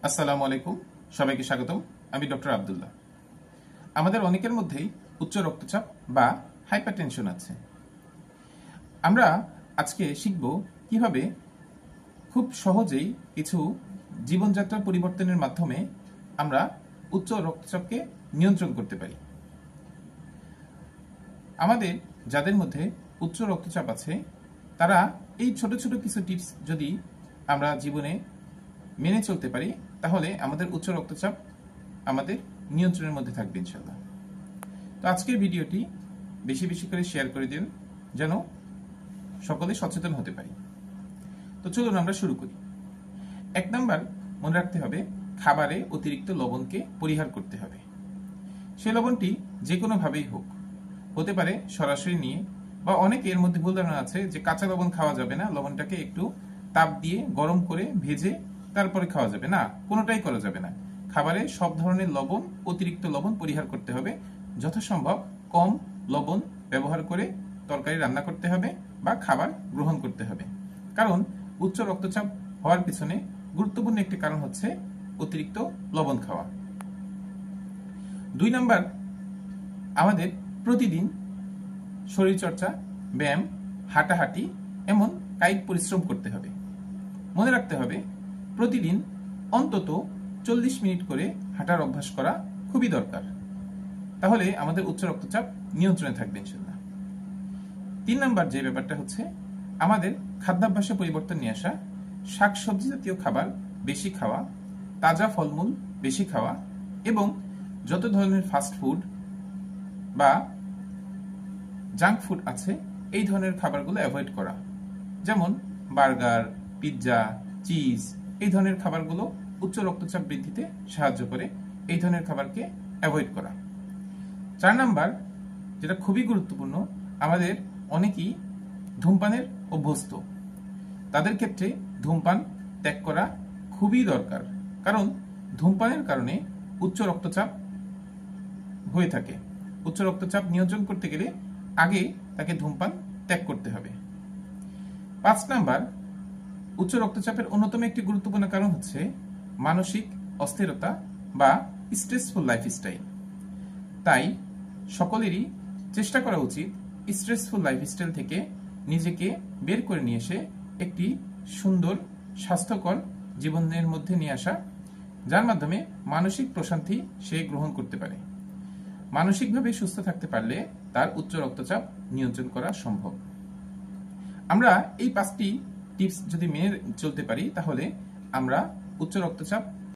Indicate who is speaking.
Speaker 1: আসসালামু আলাইকুম, সবাইকে স্বাগতম। আমি ডক্টর আব্দুল্লাহ। আমাদের অনেকের মধ্যেই উচ্চ রক্তচাপ বা হাইপারটেনশন আছে। আমরা আজকে শিখব কিভাবে খুব সহজেই কিছু জীবনযাত্রা পরিবর্তনের মাধ্যমে আমরা উচ্চ রক্তচাপকে নিয়ন্ত্রণ করতে পারি। আমাদের যাদের মধ্যে উচ্চ রক্তচাপ আছে তারা এই ছোট ছোট কিছু টিপস যদি আমরা জীবনে মেনে চলতে পারি তাহলে আমাদের উচ্চ রক্তচাপ আমাদের নিয়ন্ত্রণের মধ্যে থাকবে ইনশাআল্লাহ। তো আজকের ভিডিওটি বেশি বেশি করে শেয়ার করে দিন যেন সকলে সচেতন হতে পারি। তো চলুন আমরা শুরু করি। 1 নাম্বার, মনে রাখতে হবে খাবারে অতিরিক্ত লবণকে পরিহার করতে হবে। সেই লবণটি যে কোনোভাবেই হোক, হতে পারে সরাসরি নিয়ে, বা অনেকে এর মধ্যে ভুল ধারণা আছে যে কাঁচা লবণ খাওয়া যাবে না, লবণটাকে একটু তাপ দিয়ে গরম করে ভেজে তারপরে খাওয়া যাবে না, কোনোটাই করা যাবে না। খাবারে সব ধরনের লবণ, অতিরিক্ত লবণ পরিহার করতে হবে। যথাসম্ভব কম লবণ ব্যবহার করে তরকারি রান্না করতে হবে বা খাবার গ্রহণ করতে হবে। কারণ উচ্চ রক্তচাপ হওয়ার পিছনে গুরুত্বপূর্ণ একটি কারণ হচ্ছে অতিরিক্ত লবণ খাওয়া। 2 নাম্বার, আমাদের প্রতিদিন শরীরচর্চা, ব্যায়াম, হাঁটাহাঁটি এমন কায়িক পরিশ্রম করতে হবে। মনে রাখতে হবে প্রতিদিন অন্তত 40 মিনিট করে হাঁটার অভ্যাস করা খুবই দরকার। তাহলে আমাদের উচ্চ রক্তচাপ নিয়ন্ত্রণে থাকবে ইনশাআল্লাহ। 3 নাম্বার যে ব্যাপারটা হচ্ছে আমাদের খাদ্যাভ্যাসে পরিবর্তন নিয়ে আসা। শাকসবজি জাতীয় খাবার বেশি খাওয়া, তাজা ফলমূল বেশি খাওয়া এবং যত ধরনের ফাস্ট ফুড বা জাঙ্ক ফুড আছে এই ধরনের খাবারগুলো অ্যাভয়েড করা। যেমন বার্গার, পিৎজা, চিজ, এই ধরনের খাবারগুলো উচ্চ রক্তচাপ বৃদ্ধিতে সাহায্য করে। এই ধরনের খাবারকে অ্যাভয়েড করা। 4 নাম্বার, যেটা খুবই গুরুত্বপূর্ণ, আমাদের অনেকেই ধূমপানের অভ্যস্ত। তাদের ক্ষেত্রে ধূমপান ত্যাগ করা খুবই দরকার, কারণ ধূমপানের কারণে উচ্চ রক্তচাপ হয়ে থাকে। উচ্চ রক্তচাপ নিয়ন্ত্রণ করতে গেলে আগে তাকে ধূমপান ত্যাগ করতে হবে। 5 নাম্বার, উচ্চ রক্তচাপের অন্যতম একটি গুরুত্বপূর্ণ কারণ হচ্ছে মানসিক অস্থিরতা বা স্ট্রেসফুল লাইফস্টাইল। তাই সকলেরই চেষ্টা করা উচিত স্ট্রেসফুল লাইফস্টাইল থেকে নিজেকে বের করে নিয়ে এসে একটি সুন্দর স্বাস্থ্যকর জীবনের মধ্যে নিয়ে আসা, যার মাধ্যমে মানসিক প্রশান্তি সে গ্রহণ করতে পারে। মানসিকভাবে সুস্থ থাকতে পারলে তার উচ্চ রক্তচাপ নিয়ন্ত্রণ করা সম্ভব। আমরা এই 5টি টিপস যদি মেনে চলতে পারি তাহলে আমরা উচ্চ রক্তচাপ